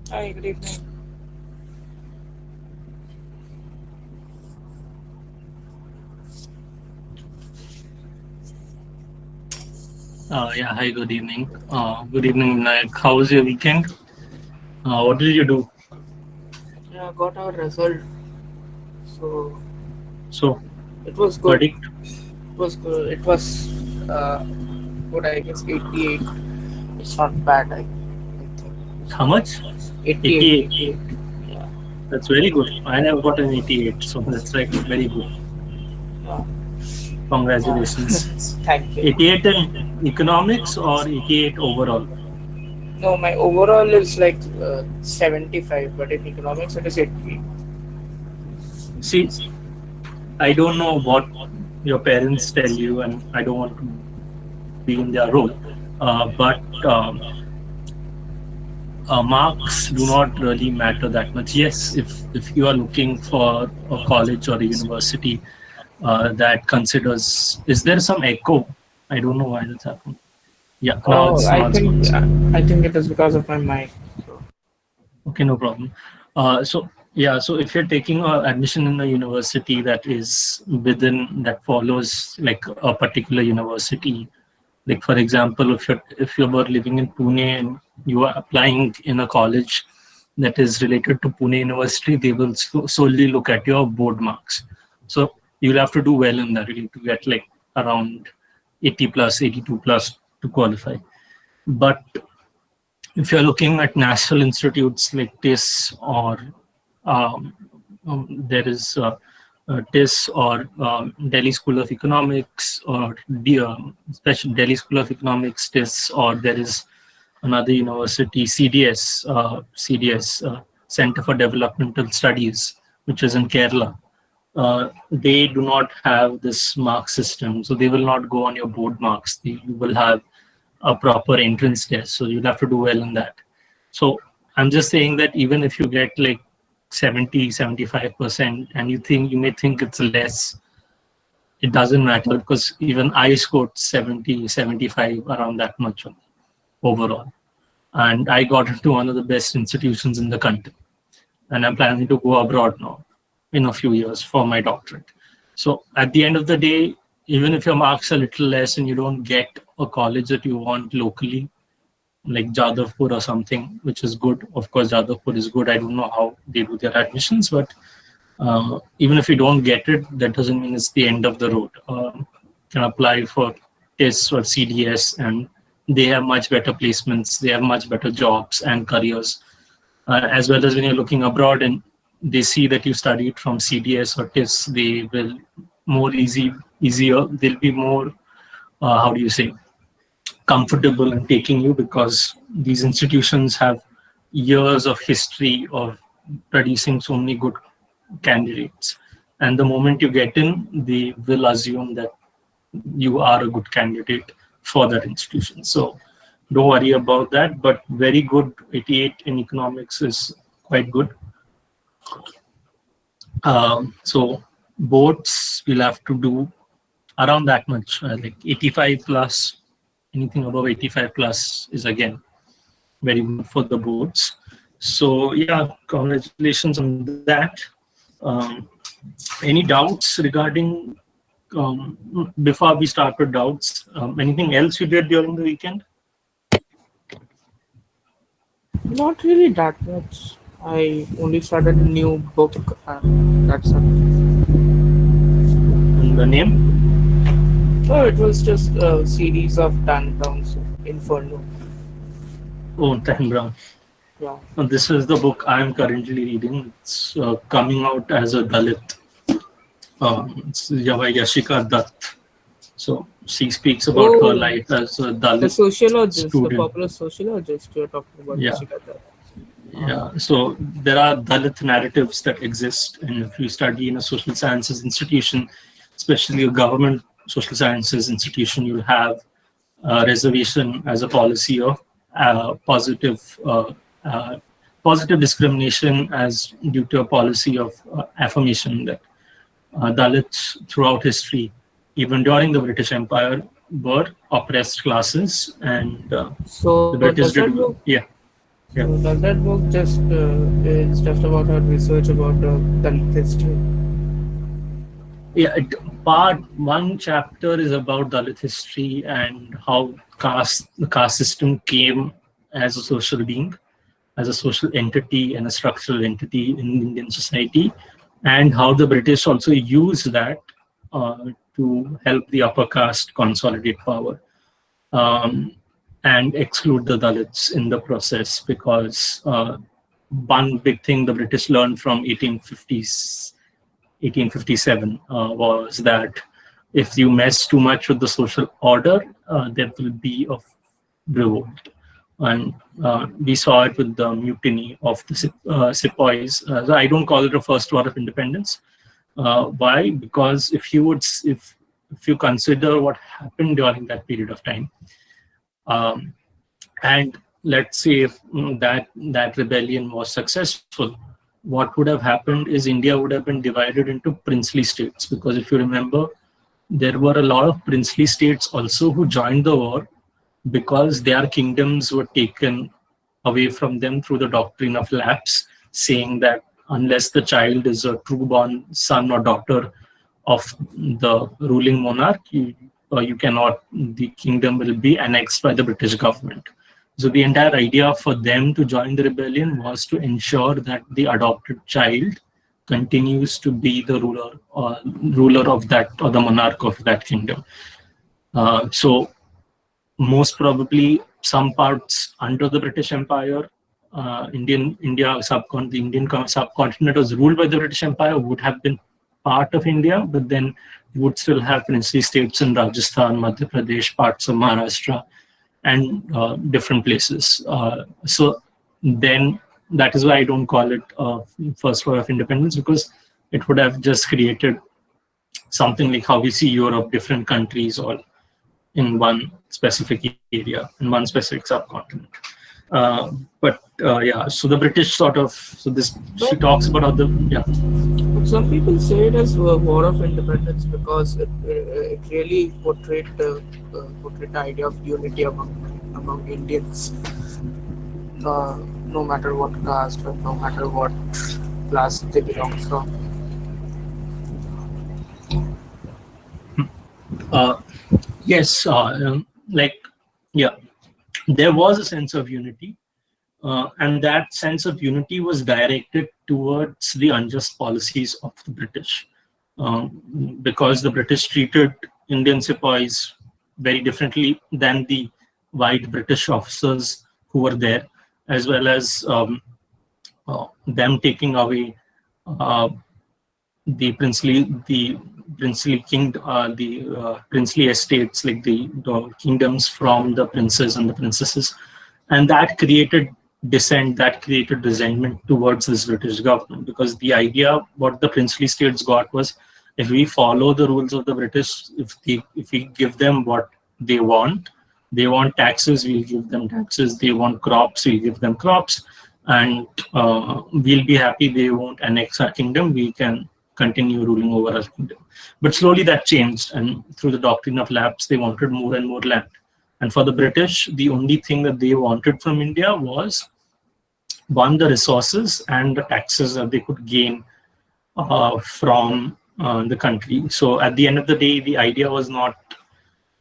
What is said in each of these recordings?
Hi, good evening. Yeah, hi, good evening. Good evening, Vinayak. How was your weekend? What did you do? Yeah, got our result. So So, it was good. verdict, It was good. It was uh, good. I guess 88. It's not bad. I think it's how not much? 88. 88. 88. Yeah. That's very good. I never got an 88, so that's like very good. Yeah. Uh, Congratulations. thank you. 88 in economics or 88 overall? No, my overall is like 75, but in economics it is 88. See, I don't know what your parents tell you, and I don't want to be in their role. But marks do not really matter that much. Yes, if you are looking for a college or a university that considers, is there some echo? I don't know why that's happening. Yeah, now Oh, it's now it's good. I think it is because of my mic. So, Okay, no problem. So yeah, so if you're taking admission in a university that is within, that follows like a particular university, like for example, if you were living in Pune and you are applying in a college that is related to Pune University, they will solely look at your board marks. So you'll have to do well in that. You need to get like around 80 plus, 82 plus to qualify. But if you're looking at national institutes like TIS or um, there is TIS or Delhi School of Economics or special Delhi School of Economics TIS, or there is another university CDS Center for Developmental Studies, which is in Kerala. They do not have this mark system, so they will not go on your board marks. You will have a proper entrance test, so you'll have to do well in that. So I'm just saying that even if you get like 70, 75%, and you may think it's less, it doesn't matter because even I scored 70, 75, around that much overall. And I got into one of the best institutions in the country. And I'm planning to go abroad now in a few years for my doctorate. So at the end of the day, even if your marks are a little less and you don't get a college that you want locally, like Jadavpur or something, which is good. Of course, Jadavpur is good. I don't know how they do their admissions, but even if you don't get it, that doesn't mean it's the end of the road. You can apply for TIS or CDS, and they have much better placements. They have much better jobs and careers, as well as when you're looking abroad and they see that you studied from CDS or TIS, they will easier. They'll be more, how do you say, comfortable in taking you because these institutions have years of history of producing so many good candidates. And the moment you get in, they will assume that you are a good candidate for that institution. So don't worry about that. But very good, 88 in economics is quite good. So boards will have to do around that much, like 85 plus. Anything above 85 plus is again very good for the boards. So yeah, congratulations on that. Um, any doubts regarding before we start with doubts? Anything else you did during the weekend? not really that much. I only started a new book. That's it. And the name? Oh, it was just a series of Dan Brown's Inferno. Oh, Dan Brown. Yeah. This is the book I'm currently reading. It's coming out as a Dalit. It's Yashika Dutt. So she speaks about her Oh, life as a the Dalit sociologist, the student. popular sociologist you're talking about, Yeah, Jessica. yeah. So there are Dalit narratives that exist, and if you study in a social sciences institution, especially a government social sciences institution, you'll have reservation as a policy of uh, uh, positive discrimination as due to a policy of affirmation that Dalits throughout history, even during the British Empire, were oppressed classes, and the So British does did that book yeah. Yeah. So does that book just is just about her research about the history? Yeah, part one chapter is about Dalit history and how the caste system came as a social being, as a social entity and a structural entity in Indian society, and how the British also used that uh, to help the upper caste consolidate power, um, and exclude the Dalits in the process, because one big thing the British learned from 1857 was that if you mess too much with the social order, there will be a revolt. And we saw it with the mutiny of the sepoys. So I don't call it a first war of independence. Why? Because if you consider what happened during that period of time, um, and let's say if that rebellion was successful, what would have happened is India would have been divided into princely states. Because if you remember, there were a lot of princely states also who joined the war because their kingdoms were taken away from them through the doctrine of lapse, saying that unless the child is a true born son or daughter of the ruling monarch, you cannot, the kingdom will be annexed by the British government. So the entire idea for them to join the rebellion was to ensure that the adopted child continues to be the ruler of that, or the monarch of that kingdom. So most probably some parts under the British Empire, the Indian subcontinent was ruled by the British Empire, would have been part of India, but then you would still have princely states in Rajasthan, Madhya Pradesh, parts of Maharashtra, and different places. So then that is why I don't call it first war of independence, because it would have just created something like how we see Europe, different countries all in one specific area, in one specific subcontinent. But yeah, so the British sort of, so this, she But, talks about how the, yeah. but some people say it as a war of independence because it really portrayed the idea of unity among Indians, no matter what caste or no matter what class they belong from. Uh, yes, like, yeah, there was a sense of unity, and that sense of unity was directed towards the unjust policies of the British, because the British treated Indian sepoys very differently than the white British officers who were there, as well as them taking away uh, the princely king the princely estates, like the kingdoms from the princes and the princesses, and that created dissent, that created resentment towards this British government, because the idea what the princely states got was, if we follow the rules of the British, if we give them what they want, they want taxes, we'll give them taxes, they want crops, we give them crops, and we'll be happy. They won't annex our kingdom, we can continue ruling over our kingdom. But slowly that changed, and through the doctrine of lapse, they wanted more and more land. And for the British, the only thing that they wanted from India was, one, the resources and the taxes that they could gain from the country. So at the end of the day, the idea was not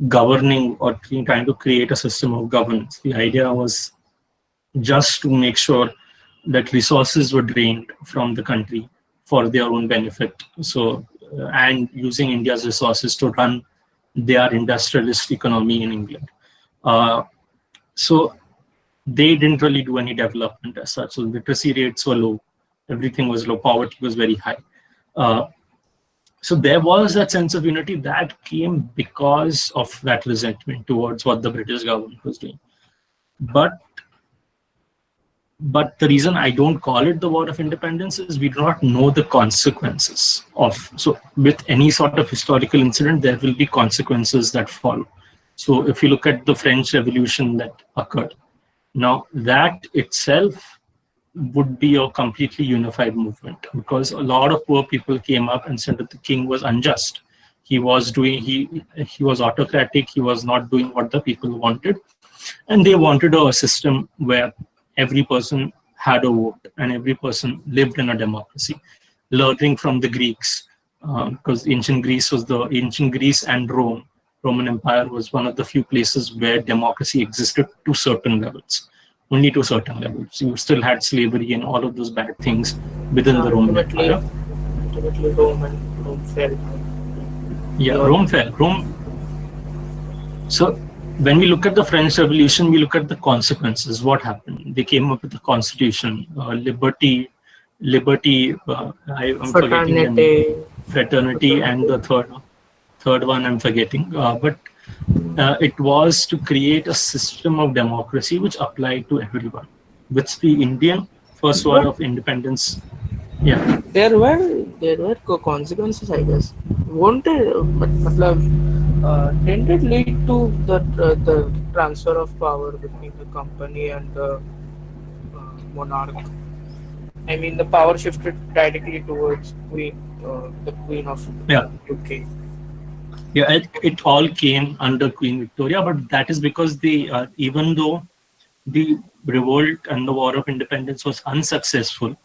governing or trying to create a system of governance. The idea was just to make sure that resources were drained from the country for their own benefit. So, and using India's resources to run their industrialist economy in England. Uh, so they didn't really do any development as such. So literacy rates were low, everything was low, poverty was very high. Uh, so there was that sense of unity that came because of that resentment towards what the British government was doing. But But the reason I don't call it the War of Independence is we do not know the consequences of. So, with any sort of historical incident, there will be consequences that follow. So, if you look at the French Revolution that occurred, now that itself would be a completely unified movement, because a lot of poor people came up and said that the king was unjust. He was autocratic. He was not doing what the people wanted, and they wanted a system where every person had a vote and every person lived in a democracy, learning from the Greeks, because ancient Greece and Roman Empire was one of the few places where democracy existed to certain levels, only to certain levels. You still had slavery and all of those bad things within the Roman ultimately, Empire. ultimately, Rome fell. We Yeah, all Rome fell. So when we look at the French Revolution, we look at the consequences. What happened? They came up with the constitution, liberty. I'm forgetting the name, fraternity, fraternity, and the fraternity. third one I'm forgetting. But it was to create a system of democracy which applied to everyone, which the Indian first war But of independence. Yeah, there were consequences, I guess. Won't it? But matlab, didn't it lead to the transfer of power between the company and the monarch? I mean, the power shifted directly towards the Queen of yeah, UK. yeah. It all came under Queen Victoria, but that is because even though the revolt and the War of Independence was unsuccessful,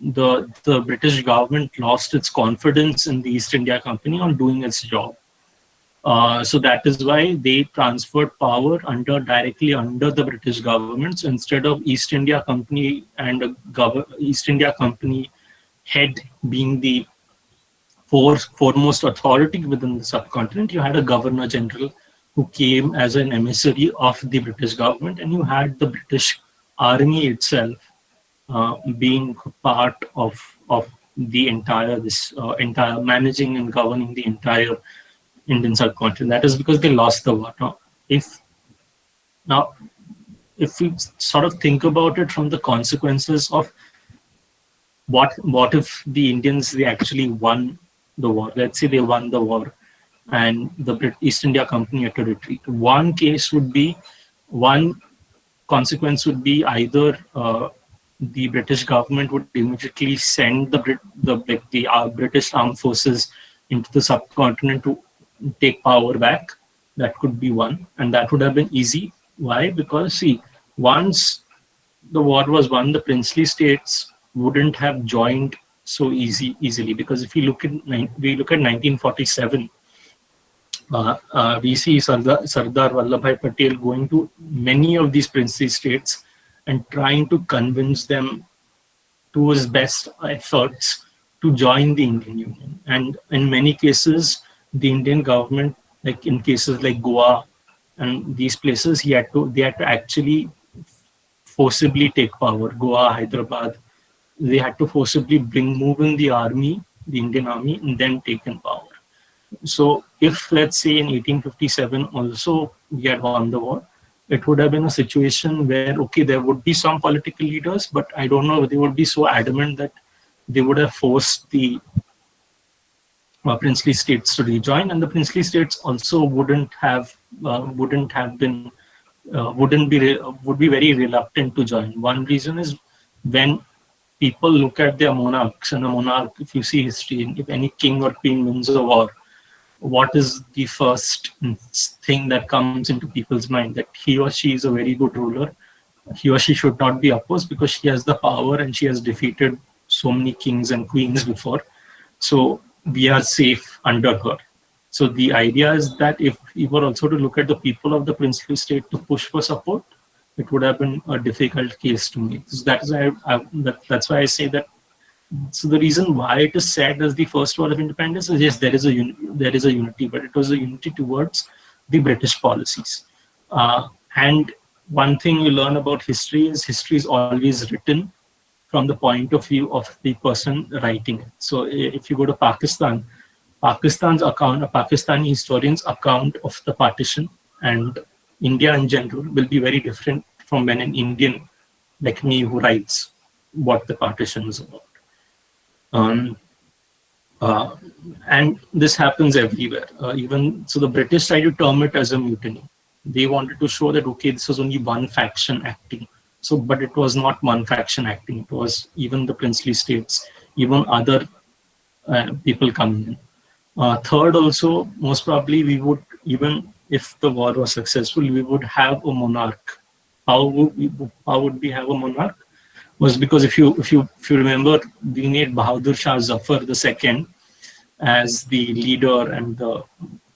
the British government lost its confidence in the East India Company on doing its job. So that is why they transferred power directly under the British government. So instead of East India Company and East India Company head being the foremost authority within the subcontinent, you had a governor general who came as an emissary of the British government, and you had the British army itself being part of the entire managing and governing the entire Indian subcontinent. That is because they lost the war. Now if we sort of think about it from the consequences of what if the Indians they actually won the war? Let's say they won the war and the East India Company had to retreat. One case would be one consequence would be either the British government would immediately send the British armed forces into the subcontinent to take power back. That could be one, and that would have been easy. Why? Because see, once the war was won, the princely states wouldn't have joined so easily. Because if we look at 1947, we see Sardar Vallabhbhai Patel going to many of these princely states and trying to convince them to his best efforts to join the Indian Union. And in many cases, the Indian government, like in cases like Goa and these places, they had to actually forcibly take power. Goa, Hyderabad, they had to forcibly move in the army, the Indian army, and then take in power. So if let's say in 1857 also we had won the war, it would have been a situation where okay there would be some political leaders, but I don't know they would be so adamant that they would have forced the princely states to rejoin, and the princely states also wouldn't have been wouldn't be would be very reluctant to join. One reason is when people look at their monarchs and a monarch, if you see history, if any king or queen wins a war, what is the first thing that comes into people's mind? That he or she is a very good ruler. He or she should not be opposed because she has the power and she has defeated so many kings and queens before. So we are safe under her. So the idea is that if we were also to look at the people of the princely state to push for support, it would have been a difficult case to make. So that is that's why I say that. So the reason why it is said as the first war of independence is yes, there is a unity, but it was a unity towards the British policies. And one thing you learn about history is always written from the point of view of the person writing it. So if you go to Pakistan, Pakistani historian's account of the partition and India in general will be very different from when an Indian like me who writes what the partition is about. Um, uh, and this happens everywhere. Even so, the British tried to term it as a mutiny. They wanted to show that okay, this was only one faction acting. So, but it was not one faction acting. It was even the princely states, even other people coming in. Third, also most probably we would even if the war was successful, we would have a monarch how would we have a monarch? Was because if you remember, we made Bahadur Shah Zafar II as the leader and the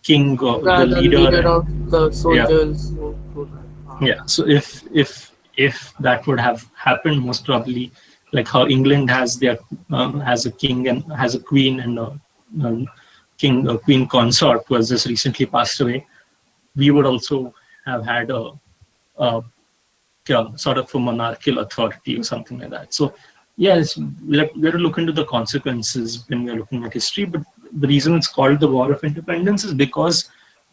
king, the The leader, leader and of the yeah, soldiers who yeah. So if that would have happened, most probably, like how England has a king and has a queen and a king, a queen consort who has just recently passed away, we would also have had a sort of a monarchical authority or something like that. So, yes, we have to look into the consequences when we're looking at history. But the reason it's called the War of Independence is because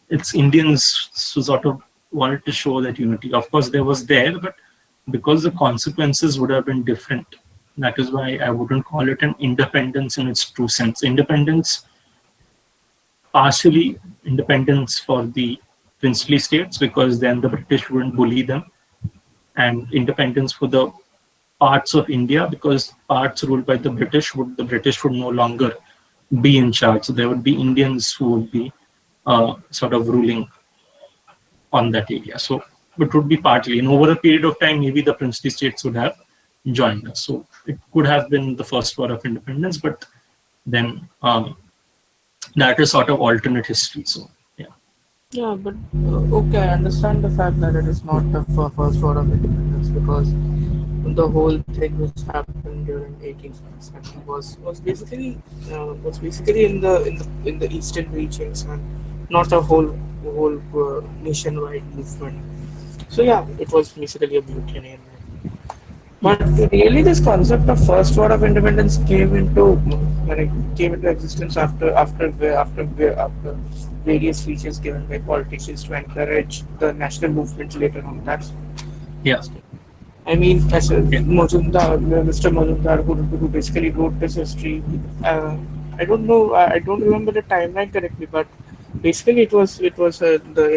it's Indians who sort of wanted to show that unity. Of course, there was there, but because the consequences would have been different, that is why I wouldn't call it an independence in its true sense. Independence, partially independence for the princely states, because then the British wouldn't bully them, and independence for the parts of India, because parts ruled by the British would no longer be in charge. So there would be Indians who would be sort of ruling on that area. So it would be partly, and over a period of time, maybe the princely states would have joined us. So it could have been the first war of independence, but then that is sort of alternate history. So yeah, Yeah, but okay, I understand the fact that it is not the first war of independence because the whole thing which happened during 1857 was basically in the eastern regions and not a whole nationwide movement. So yeah, it was basically a mutiny. yeah, But really, this concept of first war of independence came into when it came into existence after various speeches given by politicians to encourage the national movement later on. That's yeah, interesting. I mean, as yeah, Mr. Majumdar, who basically wrote this history. I don't know. I don't remember the timeline correctly, but basically it was the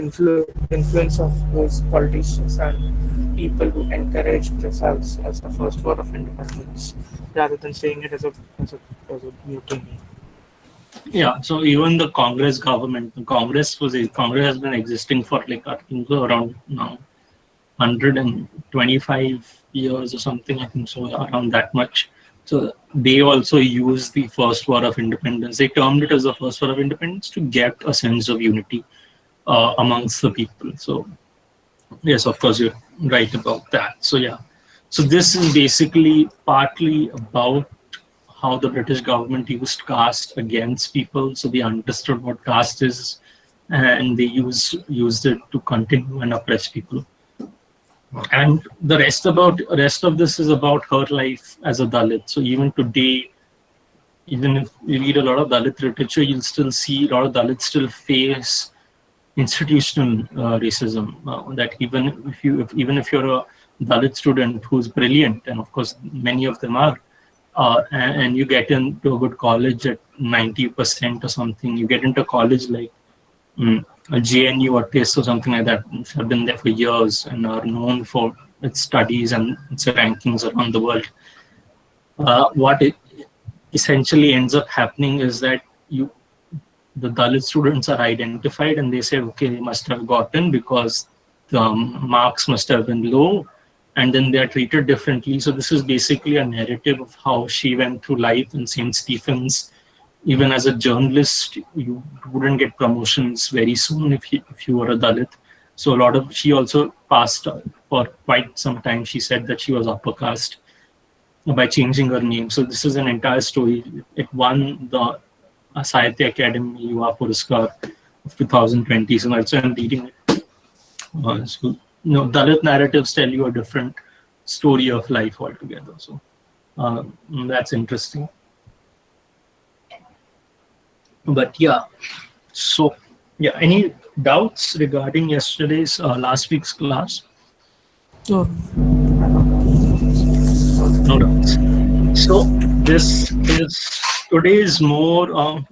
influence of those politicians and people who encouraged this as the first war of independence, rather than saying it as a mutiny. yeah. So even the Congress government, Congress has been existing for like I think around now 125 years or something, I think so, around that much. So they also use the first war of independence. They termed it as the first war of independence to get a sense of unity amongst the people. So yes, of course, you're right about that. So yeah, so this is basically partly about how the British government used caste against people. So they understood what caste is, and they used it to continue and oppress people. And the rest of this is about her life as a Dalit. So even today, even if you read a lot of Dalit literature, you'll still see a lot of Dalits still face institutional racism. That even if you're a Dalit student who's brilliant, and of course many of them are, and you get into a good college at 90% or something, you get into a college like a JNU or TIS or something like that, which have been there for years and are known for its studies and its rankings around the world. What it essentially ends up happening is that the Dalit students are identified and they say, okay, they must have gotten because the marks must have been low, and then they are treated differently. So this is basically a narrative of how she went through life in St. Stephen's. Even as a journalist, you wouldn't get promotions very soon if you were a Dalit. So she also passed for quite some time. She said that she was upper caste by changing her name. So this is an entire story. It won the Sahitya Academy Yuva Puraskar of 2020. So that's why I'm reading it. Dalit narratives tell you a different story of life altogether. So uh, that's interesting. But yeah, so yeah, any doubts regarding yesterday's last week's class? Oh, No doubts. So this is today is more a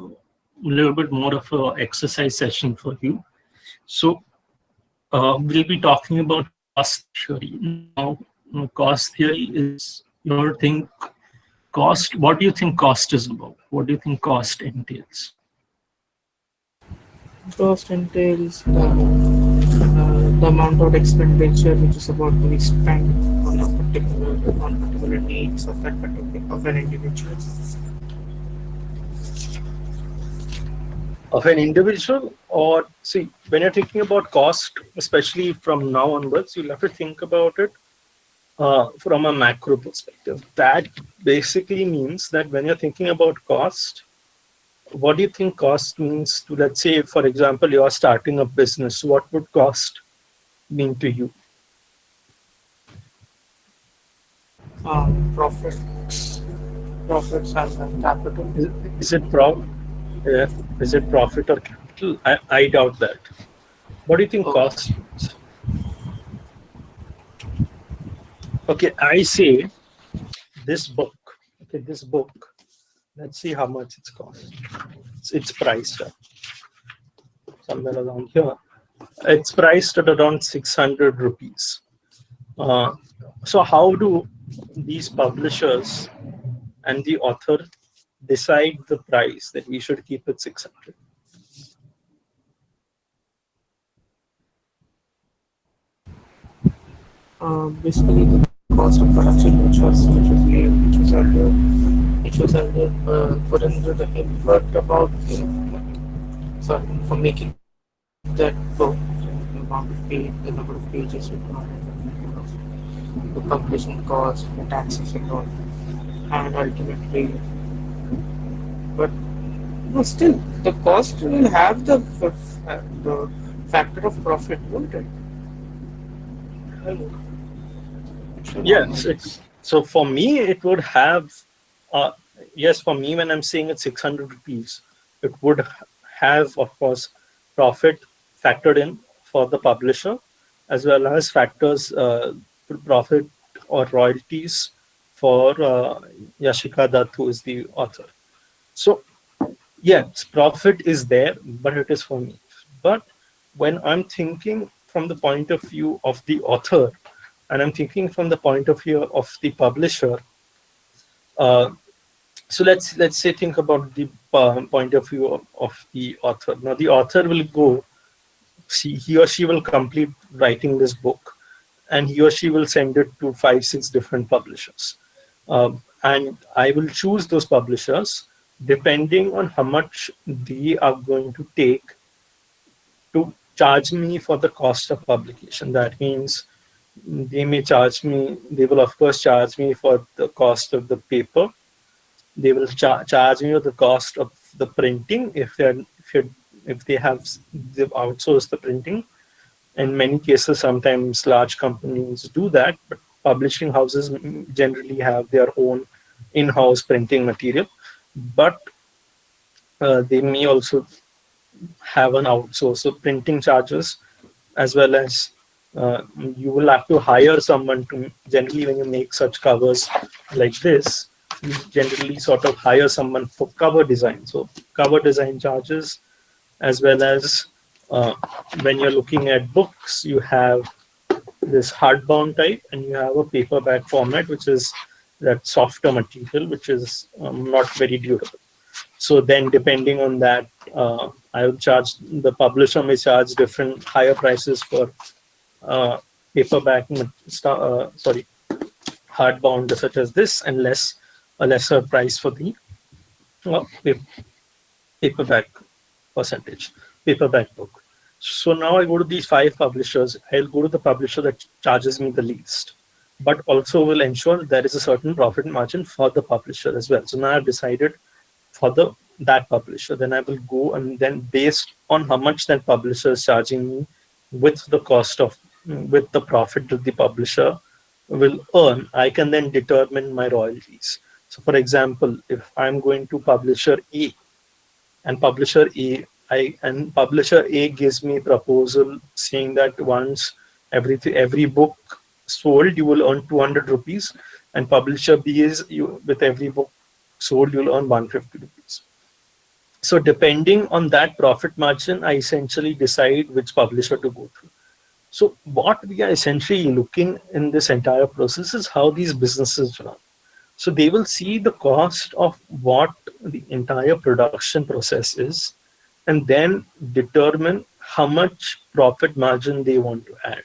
little bit more of a exercise session for you. So we'll be talking about cost theory. Now, cost theory is your think cost. What do you think cost is about? What do you think cost entails? cost entails the amount of expenditure which is about to be spent on a particular needs of that particular of an individual. Of an individual, or see, when you're thinking about cost, especially from now onwards, you'll have to think about it from a macro perspective. That basically means that when you're thinking about cost, what do you think cost means to, let's say, for example, you're starting a business, what would cost mean to you? Profits, profits and capital. Is it uh, is it profit or capital? I doubt that. What do you think Okay. cost means? Okay, I say this book. Okay, this book. Let's see how much it's cost. It's priced at somewhere around here. It's priced at around 600 rupees. Uh, so how do these publishers and the author decide the price that we should keep at 600? Basically, the cost of production, which was earlier put into the input about sorry, for making that book, the number of pages required, the publishing cost, the taxes and all, and ultimately, but no, still the cost will have the factor of profit, won't it? Hello, it should have Yes, that. so for me it would have uh, yes, for me when I'm saying it's 600 rupees, it would have, of course, profit factored in for the publisher, as well as factors profit or royalties for Yashika Dutt, who is the author. So yes, profit is there, but it is for me. But when I'm thinking from the point of view of the author, and I'm thinking from the point of view of the publisher, uh, so let's say think about the point of view of the author. Now the author will go, he or she will complete writing this book, and he or she will send it to 5 6 different publishers, and I will choose those publishers depending on how much they are going to take to charge me for the cost of publication. That means they may charge me, they will of course charge me for the cost of the paper. They will charge me for the cost of the printing if they have, they've outsourced the printing. In many cases, sometimes large companies do that, but publishing houses generally have their own in-house printing material. But they may also have an outsource. So printing charges, as well as you will have to hire someone to, generally when you make such covers like this, you generally sort of hire someone for cover design. So cover design charges, as well as uh, when you're looking at books, you have this hardbound type and you have a paperback format, which is that softer material, which is not very durable. So then, depending on that, I would charge, the publisher may charge different higher prices for uh, paperback, sorry, hardbound such as this, and a lesser price for the uh, paperback percentage, paperback book. So now I go to these 5 publishers. I'll go to the publisher that charges me the least, but also will ensure that there is a certain profit margin for the publisher as well. So now I've decided for the that publisher. Then I will go, and then based on how much that publisher is charging me, with the cost of, with the profit that the publisher will earn, I can then determine my royalties. So for example, if I'm going to publisher A, and publisher A gives me proposal saying that once every book sold, you will earn 200 rupees, and publisher B is, you, with every book sold, you'll earn 150 rupees. So depending on that profit margin, I essentially decide which publisher to go through. So what we are essentially looking in this entire process is how these businesses run. So they will see the cost of what the entire production process is, and then determine how much profit margin they want to add.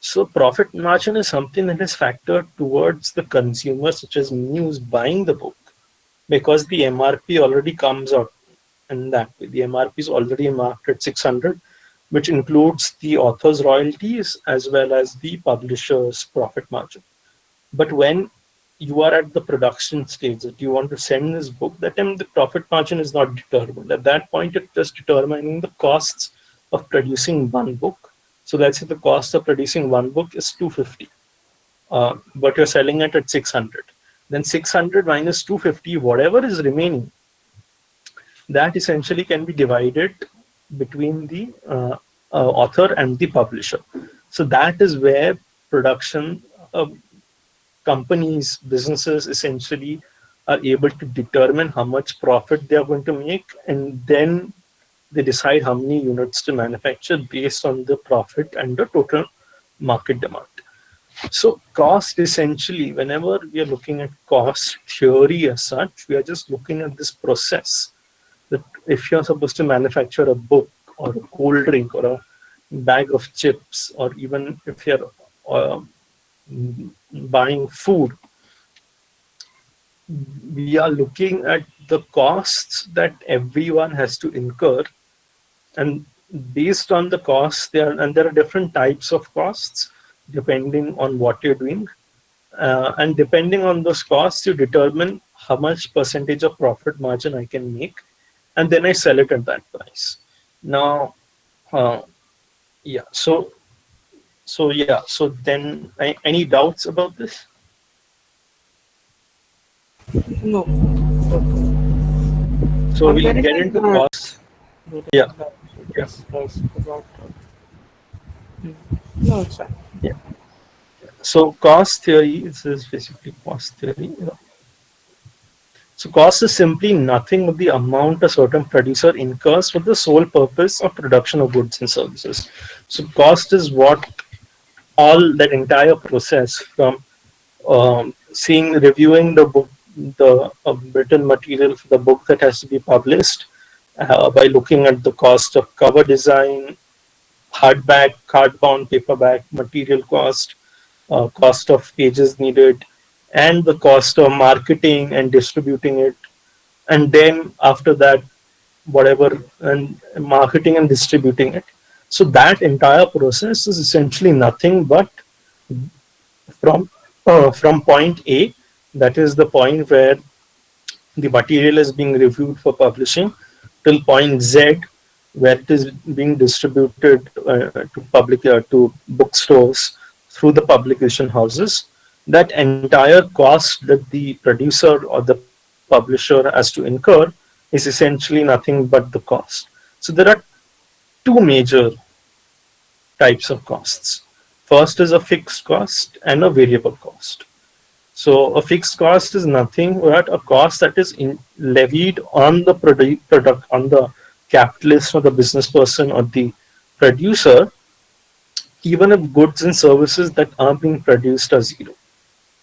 So profit margin is something that is factored towards the consumer, such as me, who's buying the book, because the MRP already comes out in that way. The MRP is already marked at 600, which includes the author's royalties as well as the publisher's profit margin. But when you are at the production stage that you want to send this book, that time the profit margin is not determined. At that point, it's just determining the costs of producing one book. So let's say the cost of producing one book is 250, but you're selling it at 600. Then 600 minus 250, whatever is remaining, that essentially can be divided between the author and the publisher. So that is where production companies, businesses essentially are able to determine how much profit they are going to make, and then they decide how many units to manufacture based on the profit and the total market demand. So, cost essentially, whenever we are looking at cost theory as such, we are just looking at this process that if you're supposed to manufacture a book or a cold drink or a bag of chips, or even if you're uh, buying food, we are looking at the costs that everyone has to incur, and based on the costs there are different types of costs depending on what you're doing, and depending on those costs you determine how much percentage of profit margin I can make, and then I sell it at that price. Now, uh, yeah, so then any doubts about this? No. Okay. So On we'll getting get into into that, costs. Yeah, getting that, yeah, discuss about. No, it's fine. yeah. So cost theory, this is basically cost theory. So cost is simply nothing but the amount a certain producer incurs for the sole purpose of production of goods and services. So cost is what all that entire process from seeing, reviewing the book, the written material for the book that has to be published, by looking at the cost of cover design, hardback, cardbound, paperback, material cost, cost of pages needed, and the cost of marketing and distributing it. And then after that, whatever, and marketing and distributing it. So that entire process is essentially nothing but from from point A, that is the point where the material is being reviewed for publishing, till point Z, where it is being distributed to to bookstores through the publication houses. That entire cost that the producer or the publisher has to incur is essentially nothing but the cost. So there are two major types of costs. First is a fixed cost and a variable cost. So a fixed cost is nothing but a cost that is levied on the product, on the capitalist or the business person or the producer, even if goods and services that are being produced are zero.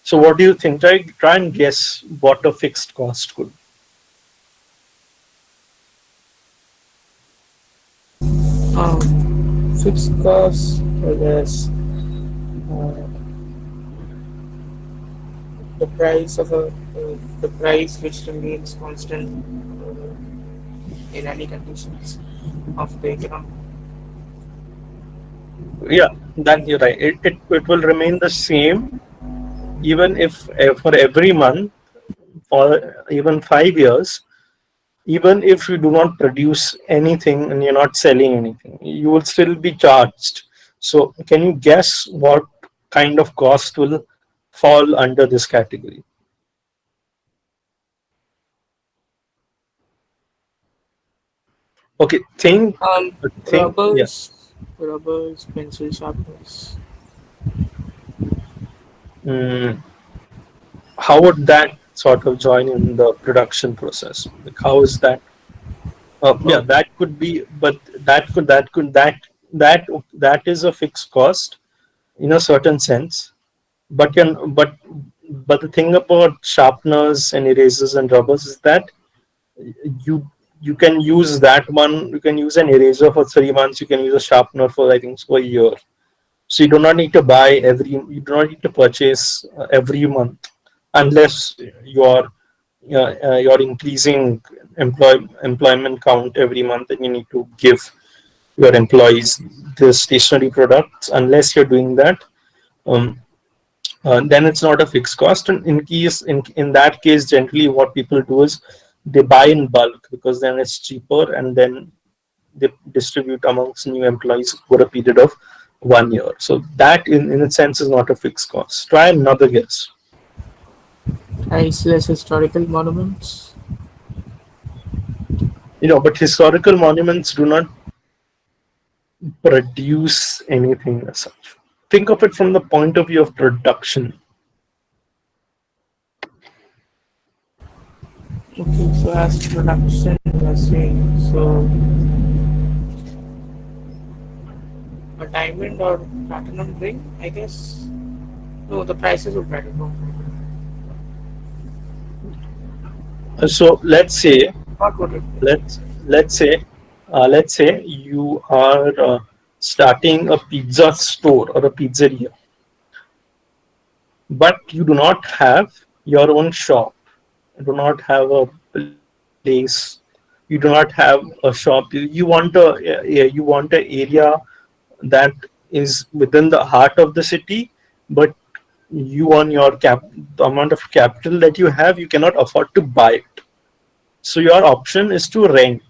So what do you think? Try and guess what a fixed cost could be. Fixed costs, I guess, uh, the price of the price which remains constant in any conditions of the economy. Yeah, that you're right. It will remain the same even if for every month, for even 5 years, even if you do not produce anything and you're not selling anything, you will still be charged. So, can you guess what kind of cost will fall under this category? Okay, yeah. Rubbers, pencil sharpeners. Mm, how would that sort of join in the production process? Like, how is that? Yeah, Oh, that could be, but that is a fixed cost in a certain sense. But but the thing about sharpeners and erasers and rubbers is that you you can use that one. You can use an eraser for 3 months. You can use a sharpener for, I think, for a year. So you do not need to buy every. You do not need to purchase every month, unless you're increasing employment count every month, and you need to give your employees the stationery products. Unless you're doing that, um, then it's not a fixed cost. And in that case, generally what people do is they buy in bulk, because then it's cheaper, and then they distribute amongst new employees over a period of 1 year. So that in a sense is not a fixed cost. Try another guess. Priceless historical monuments. But historical monuments do not produce anything as such. Think of it from the point of view of production. Okay, so as production you are saying, so a diamond or platinum ring, I guess. No, the prices would matter. No, So what would it be? let's let's say let's say you are starting a pizza store or a pizzeria, but you do not have your own shop. You do not have a place. You do not have a shop. You want you want an area that is within the heart of the city, but you on your the amount of capital that you have, you cannot afford to buy it. So your option is to rent.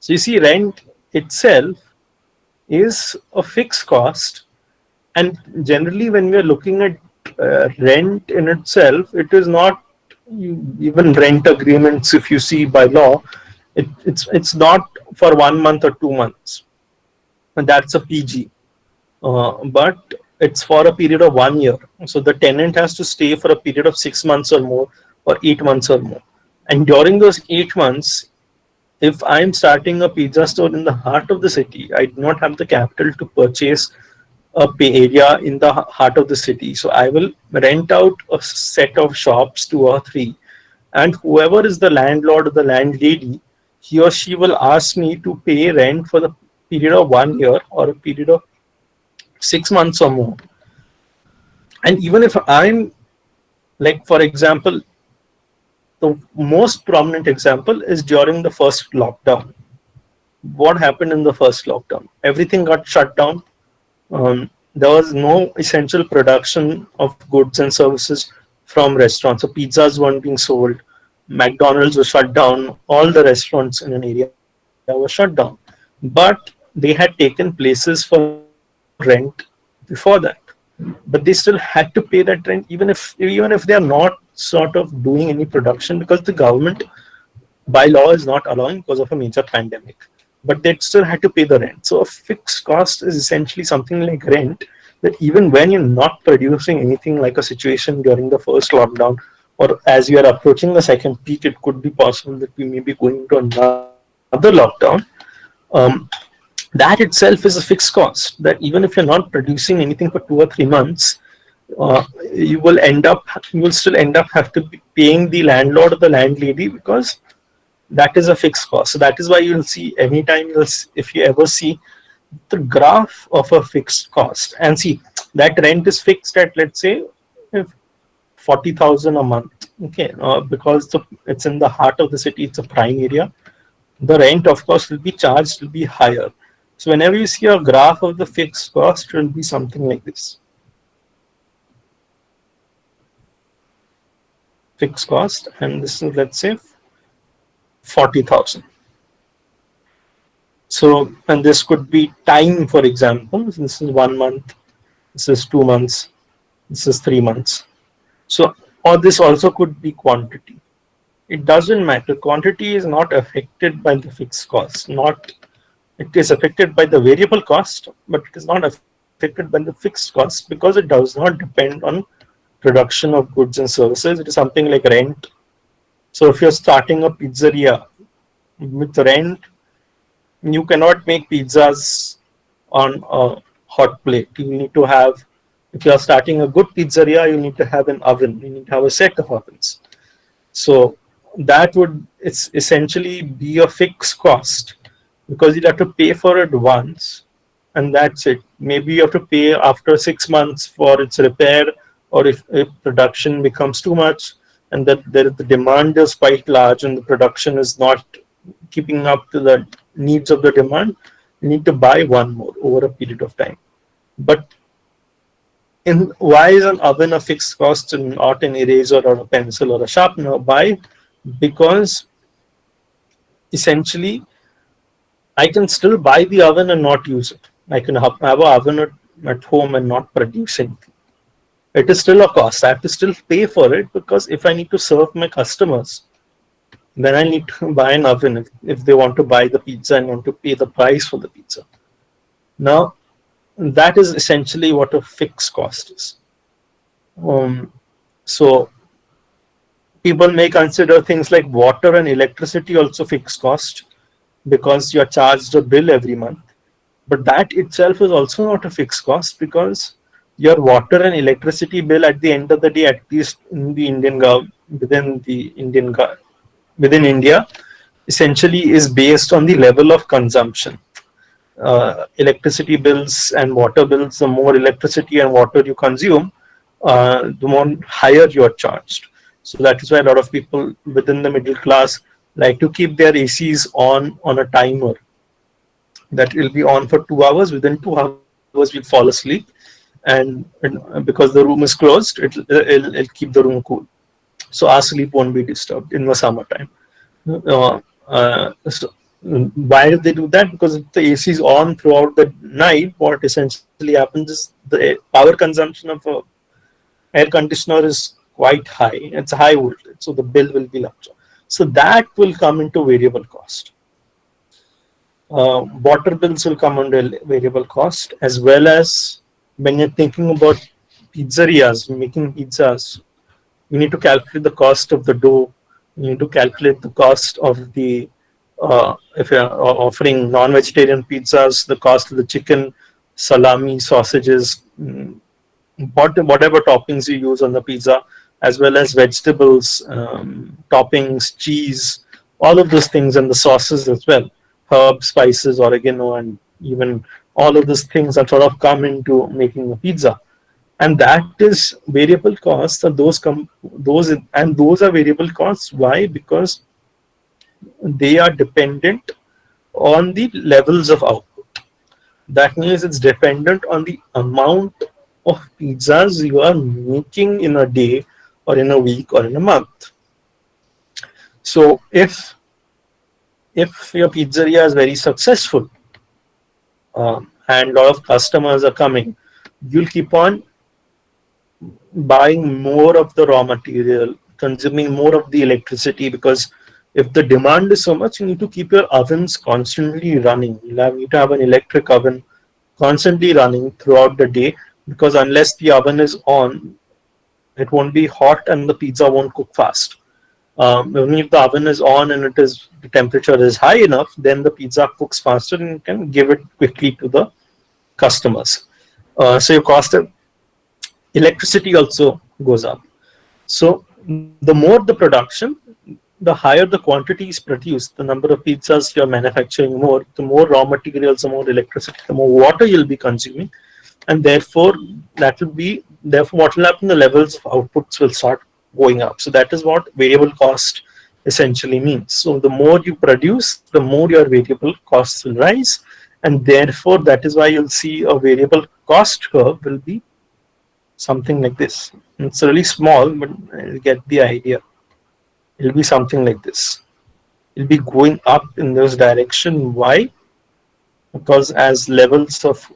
So you see, rent itself is a fixed cost, and generally, when we are looking at rent in itself, it is not even rent agreements. If you see by law, it's not for 1 month or 2 months, and that's a PG. But it's for a period of 1 year. So the tenant has to stay for a period of 6 months or more, or 8 months or more. And during those 8 months, if I'm starting a pizza store in the heart of the city, I do not have the capital to purchase a pay area in the heart of the city. So I will rent out a set of shops, two or three, and whoever is the landlord or the landlady, he or she will ask me to pay rent for the period of 1 year or a period of 6 months or more. And even if I'm, like, for example, the most prominent example is during the first lockdown. What happened in the first lockdown? Everything got shut down. There was no essential production of goods and services from restaurants. So pizzas weren't being sold. McDonald's was shut down. All the restaurants in an area were shut down. But they had taken places for rent before that. But they still had to pay that rent, even if they are not sort of doing any production, because the government by law is not allowing because of a major pandemic. But they still had to pay the rent. So a fixed cost is essentially something like rent, that even when you're not producing anything, like a situation during the first lockdown, or as we are approaching the second peak, it could be possible that we may be going to another lockdown. Um, that itself is a fixed cost. That even if you're not producing anything for 2 or 3 months, you will still end up have to be paying the landlord or the landlady, because that is a fixed cost. So that is why you'll see anytime if you ever see the graph of a fixed cost, and see that rent is fixed at, let's say, if 40,000 a month. Okay, because it's in the heart of the city, it's a prime area. The rent, of course, will be charged, will be higher. So whenever you see a graph of the fixed cost, it will be something like this: fixed cost, and this is, let's say, 40,000. So, and this could be time, for example. This is 1 month, this is 2 months, this is 3 months. So, or this also could be quantity. It doesn't matter. Quantity is not affected by the fixed cost. Not It is affected by the variable cost, but it is not affected by the fixed cost, because it does not depend on production of goods and services. It is something like rent. So, if you're starting a pizzeria with rent, you cannot make pizzas on a hot plate. You need to have, if you are starting a good pizzeria, you need to have an oven. You need to have a set of ovens. So that would it's essentially be a fixed cost because you'd have to pay for it once and that's it. Maybe you have to pay after 6 months for its repair, or if production becomes too much and that the demand is quite large and the production is not keeping up to the needs of the demand, you need to buy one more over a period of time. But in why is an oven a fixed cost and not an eraser or a pencil or a sharpener? Why? Because essentially I can still buy the oven and not use it. I can have an oven at home and not produce anything. It is still a cost. I have to still pay for it because if I need to serve my customers, then I need to buy an oven if they want to buy the pizza and want to pay the price for the pizza. Now, that is essentially what a fixed cost is. Um, so people may consider things like water and electricity also fixed cost because you're charged a bill every month. But that itself is also not a fixed cost because your water and electricity bill at the end of the day, at least in the within the within India, essentially is based on the level of consumption. Electricity bills and water bills, the more electricity and water you consume, the more higher you're charged. So that is why a lot of people within the middle class like to keep their ACs on a timer that will be on for 2 hours. Within 2 hours, we'll fall asleep, and because the room is closed, it'll keep the room cool. So our sleep won't be disturbed in the summertime. So why do they do that? Because if the AC is on throughout the night, what essentially happens is the power consumption of a air conditioner is quite high. It's a high voltage, so the bill will be larger. So that will come into variable cost. Water bills will come under variable cost, as well as when you're thinking about pizzerias, making pizzas, you need to calculate the cost of the dough. You need to calculate the cost of the if you're offering non-vegetarian pizzas, the cost of the chicken, salami, sausages, whatever toppings you use on the pizza, as well as vegetables, toppings, cheese, all of those things, and the sauces as well, herbs, spices, oregano, and even all of those things that sort of come into making a pizza. And that is variable costs, and those are variable costs. Why? Because they are dependent on the levels of output. That means it's dependent on the amount of pizzas you are making in a day or in a week or in a month. So if your pizzeria is very successful and a lot of customers are coming, you'll keep on buying more of the raw material, consuming more of the electricity because if the demand is so much, you need to keep your ovens constantly running. Need to have an electric oven constantly running throughout the day because unless the oven is on, it won't be hot and the pizza won't cook fast. Even if the oven is on and the temperature is high enough, then the pizza cooks faster and you can give it quickly to the customers. So your cost of electricity also goes up. So the more the production, the higher the quantity is produced, the number of pizzas you're manufacturing more, the more raw materials, the more electricity, the more water you'll be consuming, and therefore what will happen? The levels of outputs will start going up. So that is what variable cost essentially means. So the more you produce, the more your variable costs will rise, and therefore that is why you'll see a variable cost curve will be something like this. It's really small, but you get the idea. It'll be something like this. It'll be going up in this direction. Why? Because as levels of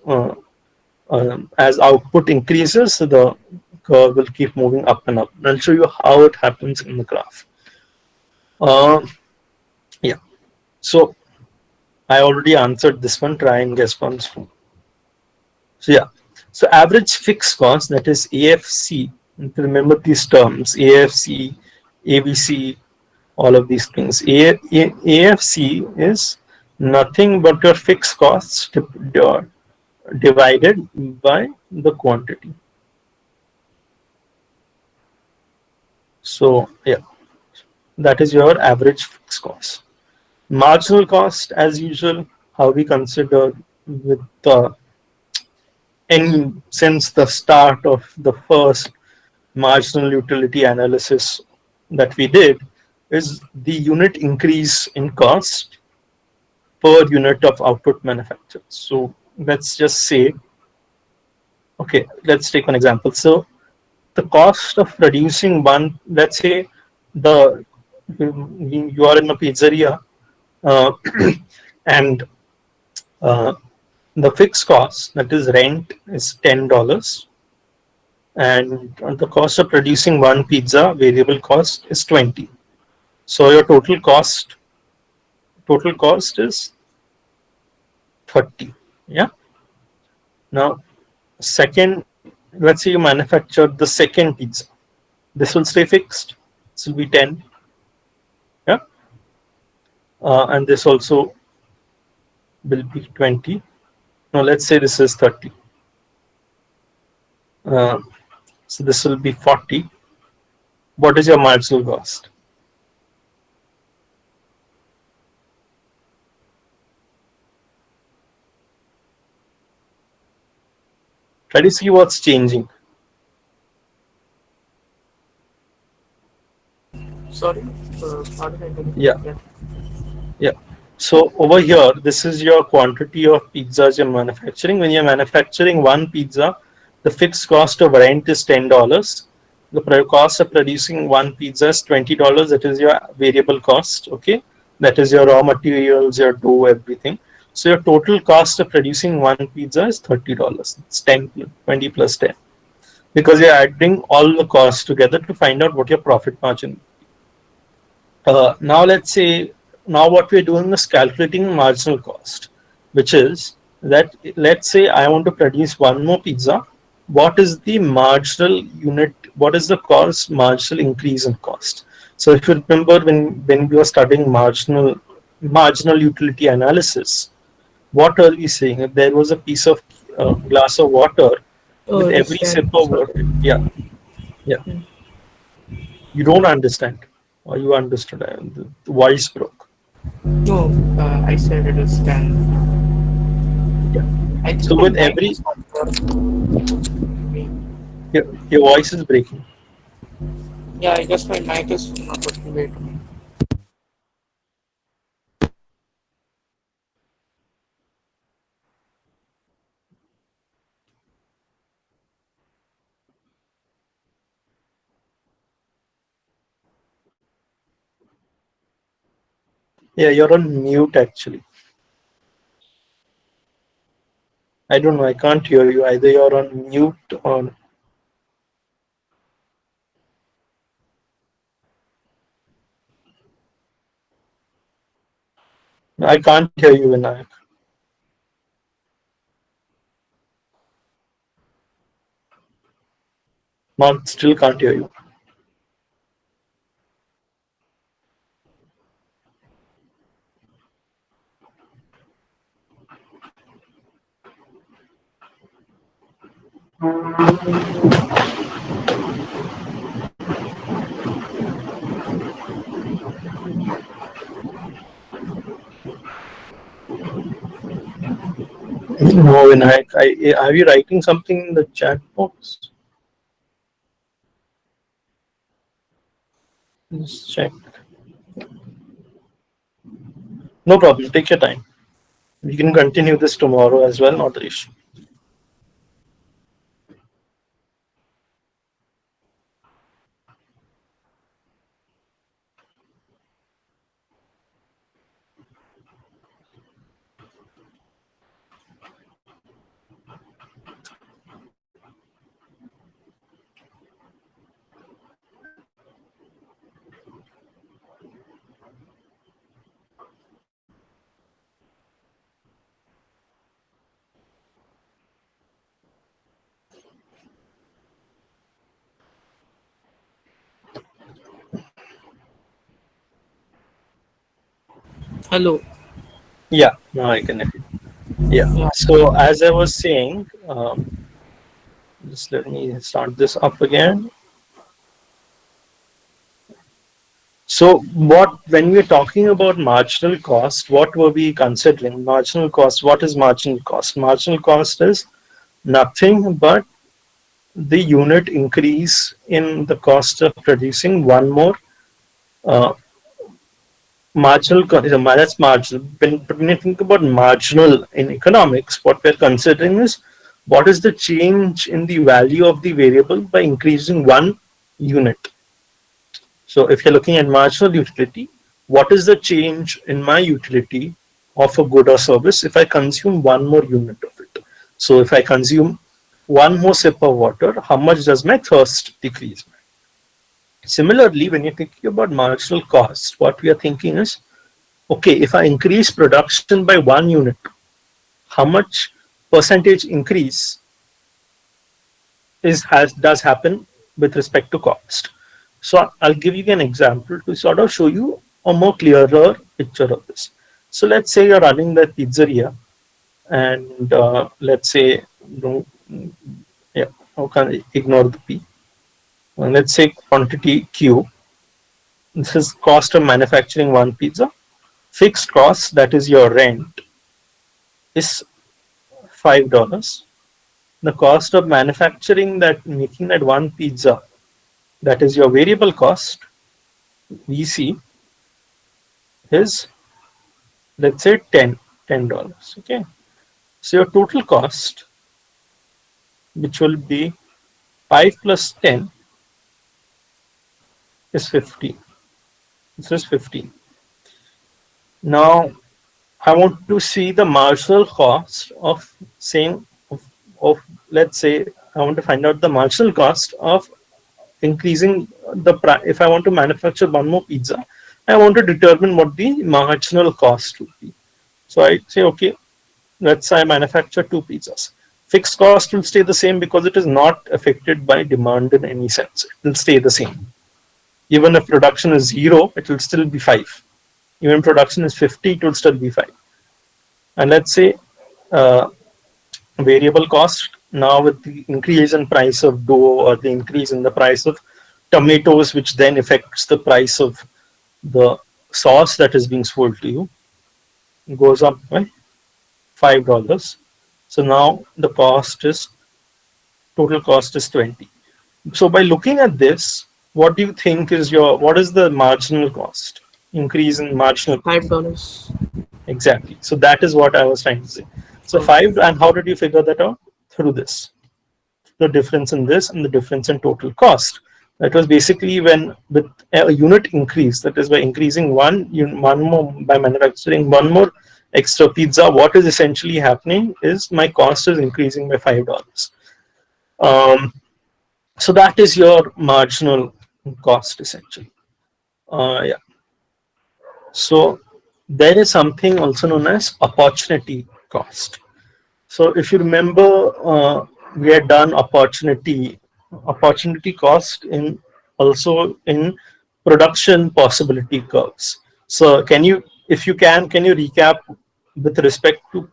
as output increases, the curve will keep moving up and up. I'll show you how it happens in the graph. Uh, yeah. So I already answered this one. Try and guess once. So yeah. So average fixed cost, that is AFC. Remember these terms: AFC, ABC, all of these things. AFC is nothing but your fixed costs divided by the quantity. So yeah. That is your average fixed cost. Marginal cost, as usual, how we consider with any since the start of the first marginal utility analysis that we did, is the unit increase in cost per unit of output manufactured. So let's just say, okay, let's take one example. So the cost of producing one, let's say the you are in a pizzeria, uh, and uh, the fixed cost, that is rent, is $10, and the cost of producing one pizza variable cost is 20. So your total cost is 30. Yeah. Now, second, let's say you manufactured the second pizza. This will stay fixed. This will be 10. Yeah. And this also will be 20. Now, let's say this is 30. Uh, so this will be 40. What is your marginal cost? Try to see what's changing. Sorry, pardon, I didn't Yeah. get. Yeah. So over here, this is your quantity of pizzas you're manufacturing. When you're manufacturing one pizza, the fixed cost of rent is $10. The cost of producing one pizza is $20. That is your variable cost. Okay, that is your raw materials, your dough, everything. So your total cost of producing one pizza is $30. It's 20 plus 10, because you're adding all the costs together to find out what your profit margin. Now let's say, now what we're doing is calculating marginal cost, which is that, let's say I want to produce one more pizza. What is the marginal unit? What is the cost marginal increase in cost? So if you remember, when we were studying marginal utility analysis, what are we saying? If there was a piece of glass of water, Oh, with the every sip stand. of Sorry. water, yeah, yeah, you don't understand, or you understood? The voice broke. No, I said it is stand. Yeah. I think So my with mic every is not working. your voice is breaking. Yeah, I guess my mic is not working. Wait a minute. Yeah, you're on mute actually. I don't know. I can't hear you. Either you're on mute or I can't hear you, Vinayak. Not still can't hear you. No, Vinayak. Are you writing something in the chat box? Just check. No problem. Take your time. We can continue this tomorrow as well. Not the issue. Hello. Yeah. Now I can hear you. Yeah. Yeah. So as I was saying, just let me start this up again. So what when we're talking about marginal cost, what were we considering? Marginal cost, what is marginal cost? Marginal cost is nothing but the unit increase in the cost of producing one more uh, marginal that's marginal. When you think about marginal in economics, what we're considering is what is the change in the value of the variable by increasing one unit. So if you're looking at marginal utility, what is the change in my utility of a good or service if I consume one more unit of it? So if I consume one more sip of water, how much does my thirst decrease? Similarly, when you're thinking about marginal cost, what we are thinking is, okay, if I increase production by one unit, how much percentage increase is has does happen with respect to cost? So I'll give you an example to sort of show you a more clearer picture of this. So let's say you're running the pizzeria, and let's say, no, yeah, how can I ignore the P? Let's say quantity Q. This is cost of manufacturing one pizza. Fixed cost, that is your rent, is $5. The cost of manufacturing that making that one pizza, that is your variable cost, VC, is, let's say, $10. Okay. So your total cost, which will be 5 plus 10, is 15. This is 15. Now I want to see the marginal cost of saying of let's say I want to find out the marginal cost of increasing the price. If I want to manufacture one more pizza, I want to determine what the marginal cost would be. So I say, okay, let's say I manufacture two pizzas. Fixed cost will stay the same because it is not affected by demand in any sense. It will stay the same. Even if production is zero, it will still be 5. Even production is 50, it will still be 5. And let's say uh, variable cost, now with the increase in price of dough or the increase in the price of tomatoes, which then affects the price of the sauce that is being sold to you, goes up by $5. So now the cost is total cost is 20. So by looking at this, what do you think is what is the marginal cost? Increase in marginal cost. $5. Exactly. So that is what I was trying to say. So Okay. 5, and how did you figure that out? Through this. The difference in this and the difference in total cost. That was basically when with a unit increase, that is by increasing one more by manufacturing one more extra pizza, what is essentially happening is my cost is increasing by $5. Um, so that is your marginal cost essentially. Yeah. So there is something also known as opportunity cost. So if you remember, we had done opportunity cost in also in production possibility curves. So if you can you recap with respect to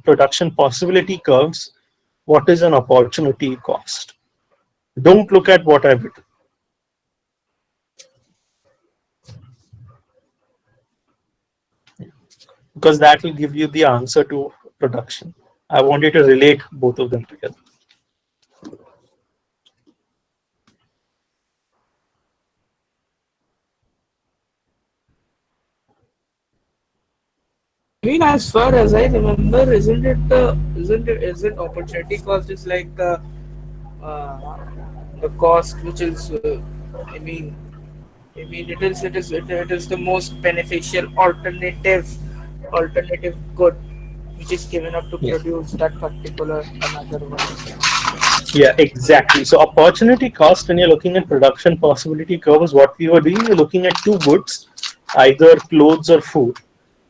production possibility curves, what is an opportunity cost? Don't look at what I've written because that will give you the answer to production. I want you to relate both of them together. I mean, as far as I remember, isn't opportunity cost is like uh, the cost which is it is the most beneficial alternative good which is given up to Yeah. produce that particular another one. Yeah, exactly. So opportunity cost when you're looking at production possibility curves, what we were doing, we're looking at two goods, either clothes or food,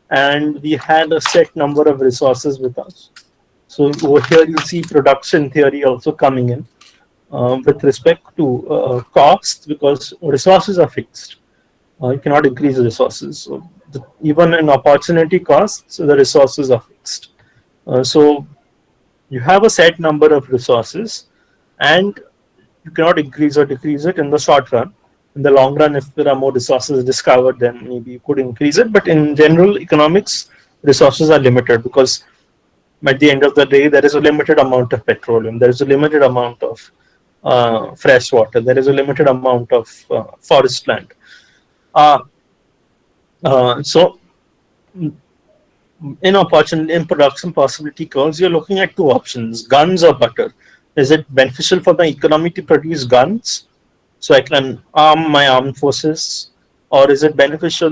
and we had a set number of resources with us. So over here you see production theory also coming in with respect to costs because resources are fixed. You cannot increase the resources. So even in opportunity costs, the resources are fixed. So you have a set number of resources and you cannot increase or decrease it in the short run. In the long run, if there are more resources discovered, then maybe you could increase it. But in general economics, resources are limited because at the end of the day, there is a limited amount of petroleum, there is a limited amount of fresh water, there is a limited amount of forest land. Uh, so in opportunity in production possibility curves, you're looking at two options: guns or butter. Is it beneficial for the economy to produce guns so I can arm my armed forces, or is it beneficial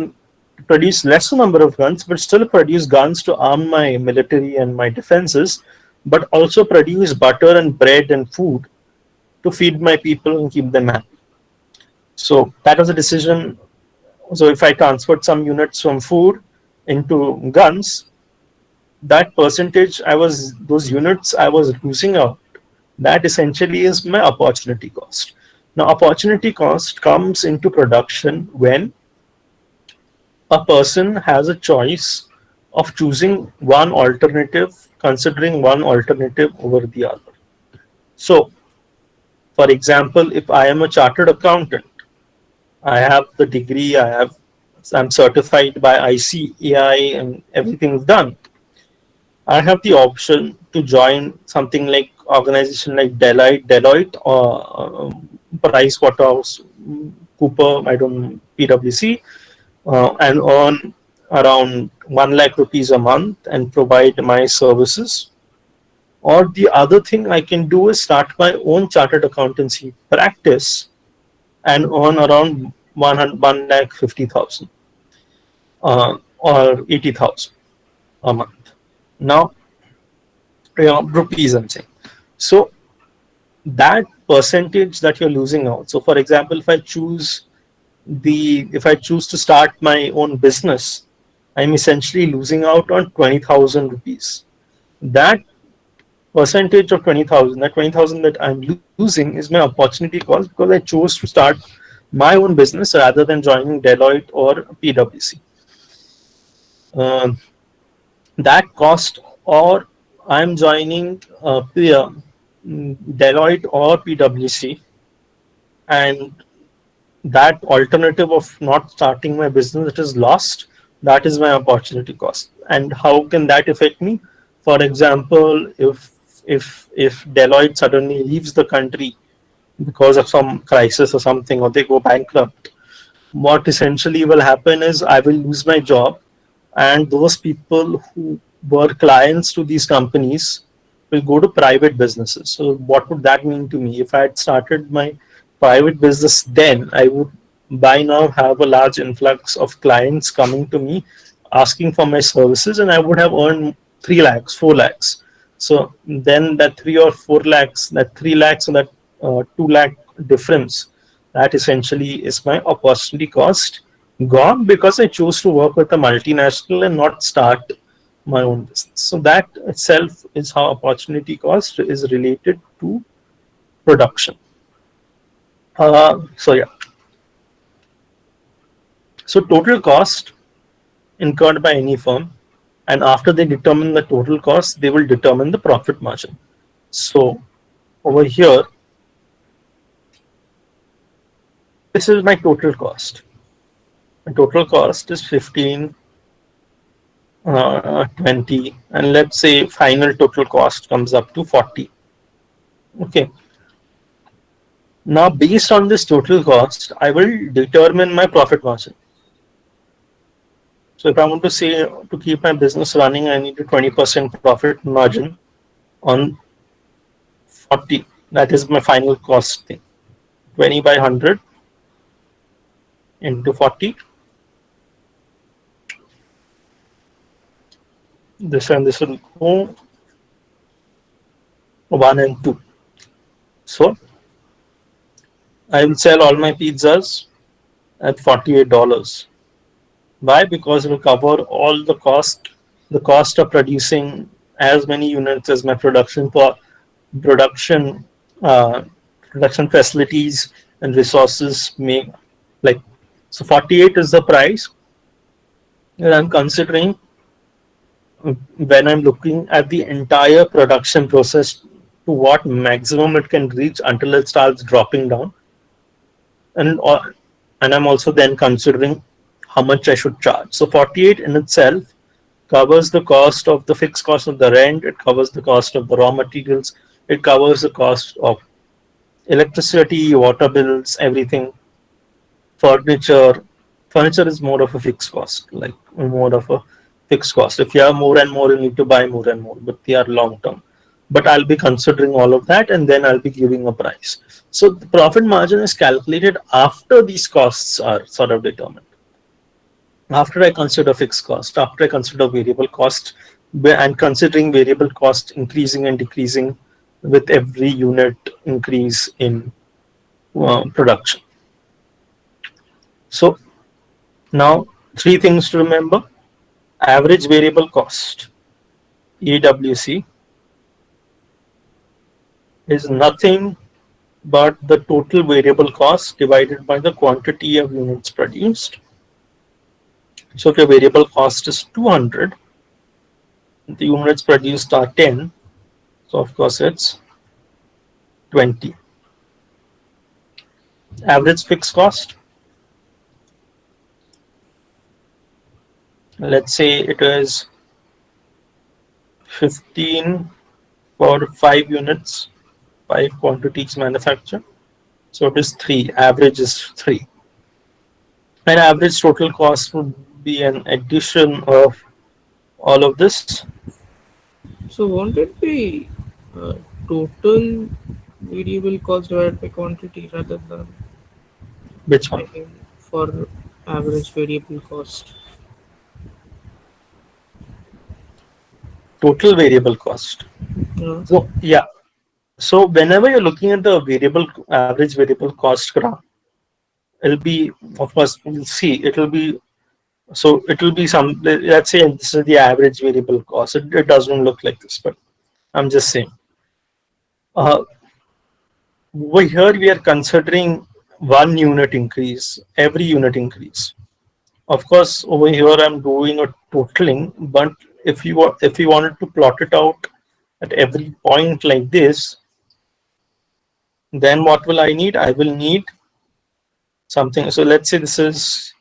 to produce lesser number of guns but still produce guns to arm my military and my defenses, but also produce butter and bread and food to feed my people and keep them happy? So that was a decision. So if I transferred some units from food into guns, that percentage I was those units I was losing out, that essentially is my opportunity cost. Now opportunity cost comes into production when a person has a choice of choosing one alternative, considering one alternative over the other. So for example, if I am a chartered accountant, I have the degree, I'm certified by ICAI and everything's done. I have the option to join something like organization like Deloitte or Price Waterhouse Cooper, I don't know, PwC, and earn around 1 lakh rupees a month and provide my services. Or the other thing I can do is start my own chartered accountancy practice and earn around 1 lakh 50,000 or 80,000 a month. Now, rupees I'm saying. So that percentage that you're losing out. So for example, if I choose to start my own business, I'm essentially losing out on 20,000 rupees. That percentage of 20,000, that 20,000 that I'm losing is my opportunity cost because I chose to start my own business rather than joining Deloitte or PwC. Uh, that cost, or I'm joining Deloitte or PwC, and that alternative of not starting my business that is lost, that is my opportunity cost. And how can that affect me? For example, if Deloitte suddenly leaves the country because of some crisis or something, or they go bankrupt, what essentially will happen is I will lose my job, and those people who were clients to these companies will go to private businesses. So, what would that mean to me? If I had started my private business then, I would by now have a large influx of clients coming to me asking for my services, and I would have earned 3 lakhs, 4 lakhs. So, then that 3 or 4 lakhs, that 3 lakhs, and that 2 lakh difference, that essentially is my opportunity cost gone because I chose to work with a multinational and not start my own business. So that itself is how opportunity cost is related to production. So yeah, so total cost incurred by any firm, and after they determine the total cost, they will determine the profit margin. So over here, this is my total cost. My total cost is 15, 20, and let's say final total cost comes up to 40. Okay. Now, based on this total cost, I will determine my profit margin. So, if I want to say to keep my business running, I need a 20% profit margin on 40. That is my final cost thing. 20 by 100 into 40. This and this will go 1 and 2. So, I will sell all my pizzas at $48. Why? Because it will cover all the cost of producing as many units as my production uh, production facilities and resources make. Like, so 48 is the price that I'm considering when I'm looking at the entire production process to what maximum it can reach until it starts dropping down. And and I'm also then considering how much I should charge. So 48 in itself covers the cost of the fixed cost of the rent, it covers the cost of the raw materials, it covers the cost of electricity, water bills, everything, furniture. Furniture is more of a fixed cost, like more of a fixed cost. If you have more and more, you need to buy more and more, but they are long term. But I'll be considering all of that and then I'll be giving a price. So the profit margin is calculated after these costs are sort of determined. After I consider fixed cost, after I consider variable cost, and considering variable cost increasing and decreasing with every unit increase in production. So now, three things to remember: average variable cost (AWC) is nothing but the total variable cost divided by the quantity of units produced. So if your variable cost is 200, the units produced are 10, so of course it's 20. Average fixed cost, let's say it is 15 for 5 units, 5 quantities manufactured. So it is 3, average is 3. And average total cost would be an addition of all of this. So won't it be uh, total variable cost divided by quantity rather than, Which I one? mean, for average variable cost? Total variable cost. Yeah. So yeah. So whenever you're looking at the variable average variable cost graph, it'll be, of course we'll see it'll be, so it'll be some, let's say this is the average variable cost. It doesn't look like this, but I'm just saying. Over here we are considering one unit increase, every unit increase. Of course, over here I'm doing a totaling, but if you wanted to plot it out at every point like this, then what will I need? I will need something. So let's say this is